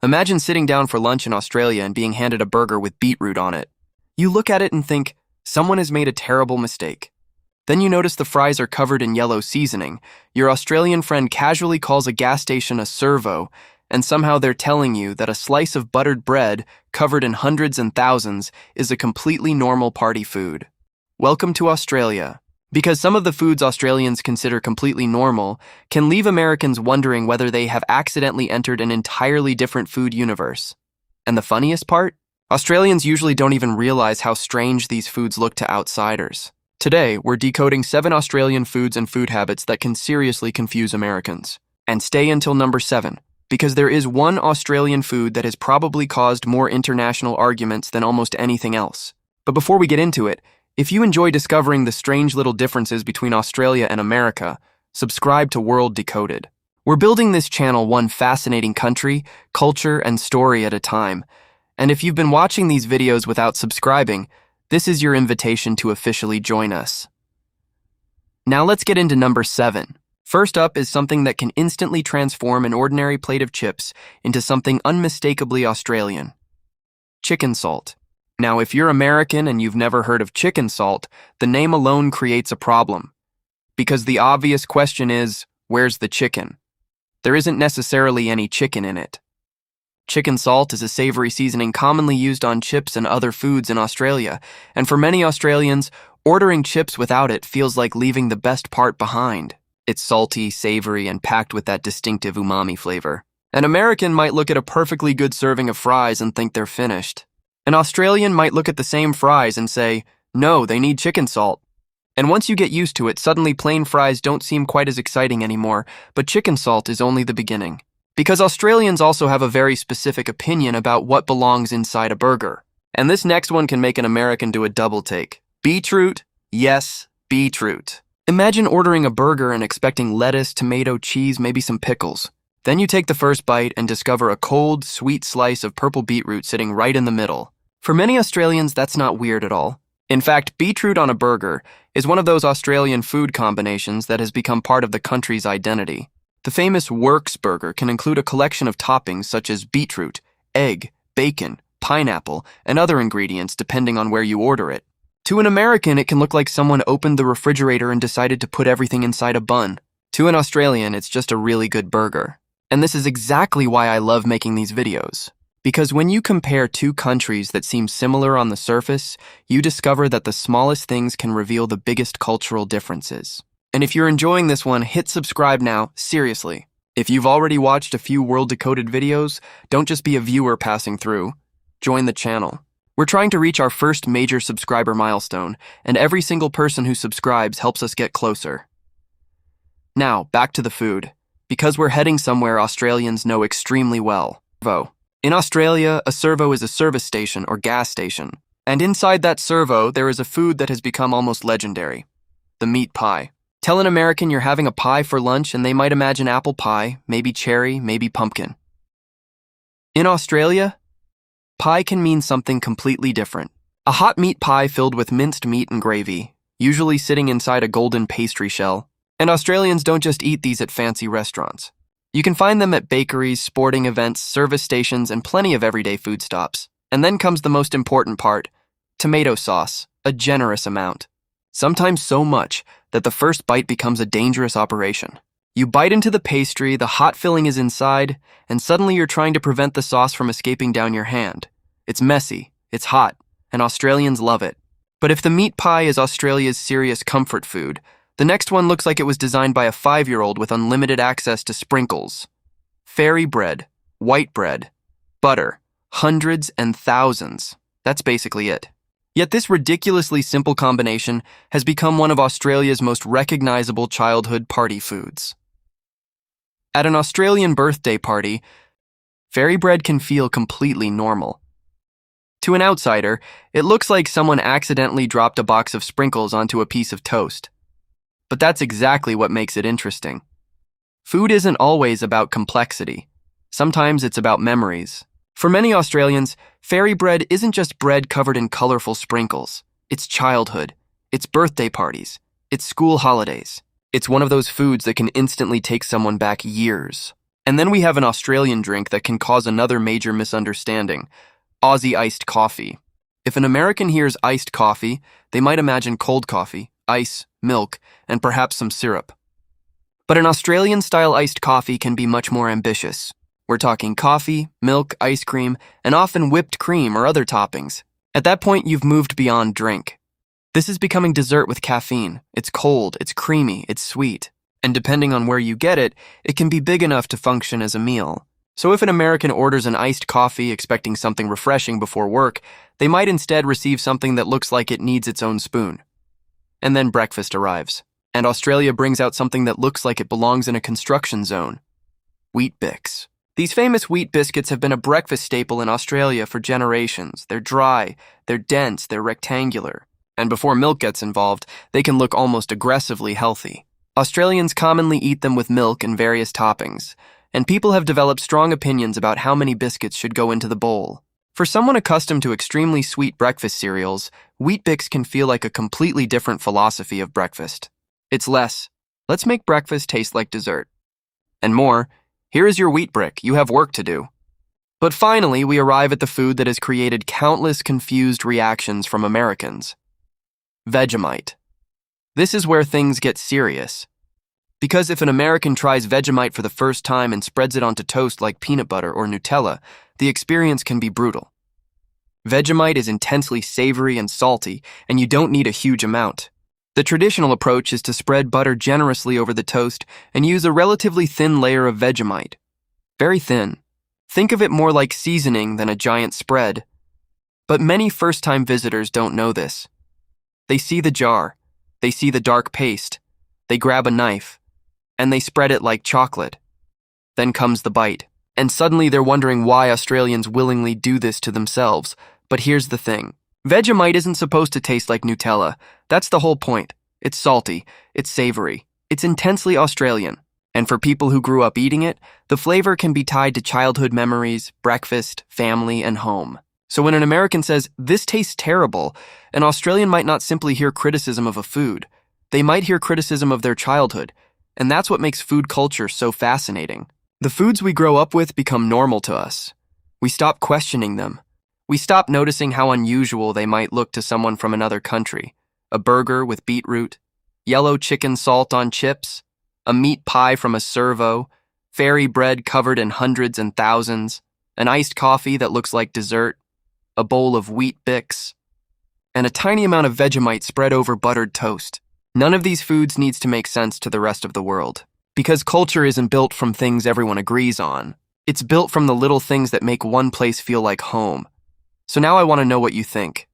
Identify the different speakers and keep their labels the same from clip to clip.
Speaker 1: Imagine sitting down for lunch in Australia and being handed a burger with beetroot on it. You look at it and think, someone has made a terrible mistake. Then you notice the fries are covered in yellow seasoning. Your Australian friend casually calls a gas station a servo, and somehow they're telling you that a slice of buttered bread, covered in hundreds and thousands, is a completely normal party food. Welcome to Australia. Because some of the foods Australians consider completely normal can leave Americans wondering whether they have accidentally entered an entirely different food universe. And the funniest part? Australians usually don't even realize how strange these foods look to outsiders. Today, we're decoding 7 Australian foods and food habits that can seriously confuse Americans. And stay until number 7, because there is one Australian food that has probably caused more international arguments than almost anything else. But before we get into it, if you enjoy discovering the strange little differences between Australia and America, subscribe to World Decoded. We're building this channel one fascinating country, culture, and story at a time. And if you've been watching these videos without subscribing, this is your invitation to officially join us. Now let's get into number 7. First up is something that can instantly transform an ordinary plate of chips into something unmistakably Australian. Chicken salt. Now, if you're American and you've never heard of chicken salt, the name alone creates a problem. Because the obvious question is, where's the chicken? There isn't necessarily any chicken in it. Chicken salt is a savory seasoning commonly used on chips and other foods in Australia, and for many Australians, ordering chips without it feels like leaving the best part behind. It's salty, savory, and packed with that distinctive umami flavor. An American might look at a perfectly good serving of fries and think they're finished. An Australian might look at the same fries and say, no, they need chicken salt. And once you get used to it, suddenly plain fries don't seem quite as exciting anymore, but chicken salt is only the beginning. Because Australians also have a very specific opinion about what belongs inside a burger. And this next one can make an American do a double take. Beetroot? Yes, beetroot. Imagine ordering a burger and expecting lettuce, tomato, cheese, maybe some pickles. Then you take the first bite and discover a cold, sweet slice of purple beetroot sitting right in the middle. For many Australians, that's not weird at all. In fact, beetroot on a burger is one of those Australian food combinations that has become part of the country's identity. The famous Works burger can include a collection of toppings such as beetroot, egg, bacon, pineapple, and other ingredients depending on where you order it. To an American, it can look like someone opened the refrigerator and decided to put everything inside a bun. To an Australian, it's just a really good burger. And this is exactly why I love making these videos. Because when you compare two countries that seem similar on the surface, you discover that the smallest things can reveal the biggest cultural differences. And if you're enjoying this one, hit subscribe now, seriously. If you've already watched a few World Decoded videos, don't just be a viewer passing through. Join the channel. We're trying to reach our first major subscriber milestone, and every single person who subscribes helps us get closer. Now, back to the food. Because we're heading somewhere Australians know extremely well. Servo. In Australia, a servo is a service station or gas station. And inside that servo, there is a food that has become almost legendary. The meat pie. Tell an American you're having a pie for lunch and they might imagine apple pie, maybe cherry, maybe pumpkin. In Australia, pie can mean something completely different. A hot meat pie filled with minced meat and gravy, usually sitting inside a golden pastry shell. And Australians don't just eat these at fancy restaurants. You can find them at bakeries, sporting events, service stations, and plenty of everyday food stops. And then comes the most important part, tomato sauce, a generous amount. Sometimes so much that the first bite becomes a dangerous operation. You bite into the pastry, the hot filling is inside, and suddenly you're trying to prevent the sauce from escaping down your hand. It's messy, it's hot, and Australians love it. But if the meat pie is Australia's serious comfort food, the next one looks like it was designed by a 5-year-old with unlimited access to sprinkles. Fairy bread, white bread, butter, hundreds and thousands. That's basically it. Yet this ridiculously simple combination has become one of Australia's most recognizable childhood party foods. At an Australian birthday party, fairy bread can feel completely normal. To an outsider, it looks like someone accidentally dropped a box of sprinkles onto a piece of toast. But that's exactly what makes it interesting. Food isn't always about complexity. Sometimes it's about memories. For many Australians, fairy bread isn't just bread covered in colorful sprinkles. It's childhood. It's birthday parties. It's school holidays. It's one of those foods that can instantly take someone back years. And then we have an Australian drink that can cause another major misunderstanding: Aussie iced coffee. If an American hears iced coffee, they might imagine cold coffee, ice, milk, and perhaps some syrup. But an Australian-style iced coffee can be much more ambitious. We're talking coffee, milk, ice cream, and often whipped cream or other toppings. At that point, you've moved beyond drink. This is becoming dessert with caffeine. It's cold, it's creamy, it's sweet. And depending on where you get it, it can be big enough to function as a meal. So if an American orders an iced coffee expecting something refreshing before work, they might instead receive something that looks like it needs its own spoon. And then breakfast arrives, and Australia brings out something that looks like it belongs in a construction zone: Weet-Bix. These famous wheat biscuits have been a breakfast staple in Australia for generations. They're dry, they're dense, they're rectangular. And before milk gets involved, they can look almost aggressively healthy. Australians commonly eat them with milk and various toppings, and people have developed strong opinions about how many biscuits should go into the bowl. For someone accustomed to extremely sweet breakfast cereals, Weet-Bix can feel like a completely different philosophy of breakfast. It's less, let's make breakfast taste like dessert, and more, here is your wheat brick, you have work to do. But finally, we arrive at the food that has created countless confused reactions from Americans: Vegemite. This is where things get serious. Because if an American tries Vegemite for the first time and spreads it onto toast like peanut butter or Nutella, the experience can be brutal. Vegemite is intensely savory and salty, and you don't need a huge amount. The traditional approach is to spread butter generously over the toast and use a relatively thin layer of Vegemite. Very thin. Think of it more like seasoning than a giant spread. But many first-time visitors don't know this. They see the jar, they see the dark paste, they grab a knife, and they spread it like chocolate. Then comes the bite, and suddenly they're wondering why Australians willingly do this to themselves. But here's the thing. Vegemite isn't supposed to taste like Nutella. That's the whole point. It's salty, it's savory, it's intensely Australian. And for people who grew up eating it, the flavor can be tied to childhood memories, breakfast, family, and home. So when an American says, "This tastes terrible," an Australian might not simply hear criticism of a food. They might hear criticism of their childhood, and that's what makes food culture so fascinating. The foods we grow up with become normal to us. We stop questioning them. We stop noticing how unusual they might look to someone from another country. A burger with beetroot, yellow chicken salt on chips, a meat pie from a servo, fairy bread covered in hundreds and thousands, an iced coffee that looks like dessert, a bowl of Weet-Bix, and a tiny amount of Vegemite spread over buttered toast. None of these foods needs to make sense to the rest of the world, because culture isn't built from things everyone agrees on. It's built from the little things that make one place feel like home. So now I want to know what you think.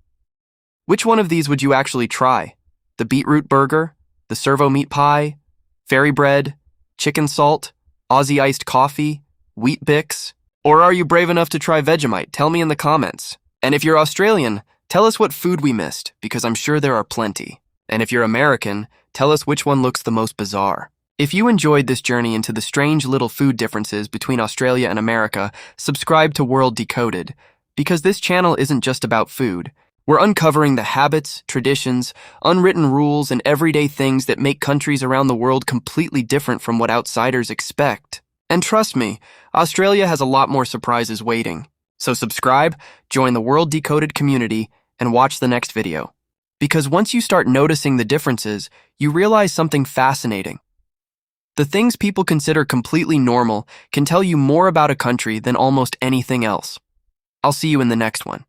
Speaker 1: Which one of these would you actually try? The beetroot burger? The servo meat pie? Fairy bread? Chicken salt? Aussie iced coffee? Weet-Bix? Or are you brave enough to try Vegemite? Tell me in the comments. And if you're Australian, tell us what food we missed, because I'm sure there are plenty. And if you're American, tell us which one looks the most bizarre. If you enjoyed this journey into the strange little food differences between Australia and America, subscribe to World Decoded, because this channel isn't just about food. We're uncovering the habits, traditions, unwritten rules, and everyday things that make countries around the world completely different from what outsiders expect. And trust me, Australia has a lot more surprises waiting. So subscribe, join the World Decoded community, and watch the next video. Because once you start noticing the differences, you realize something fascinating. The things people consider completely normal can tell you more about a country than almost anything else. I'll see you in the next one.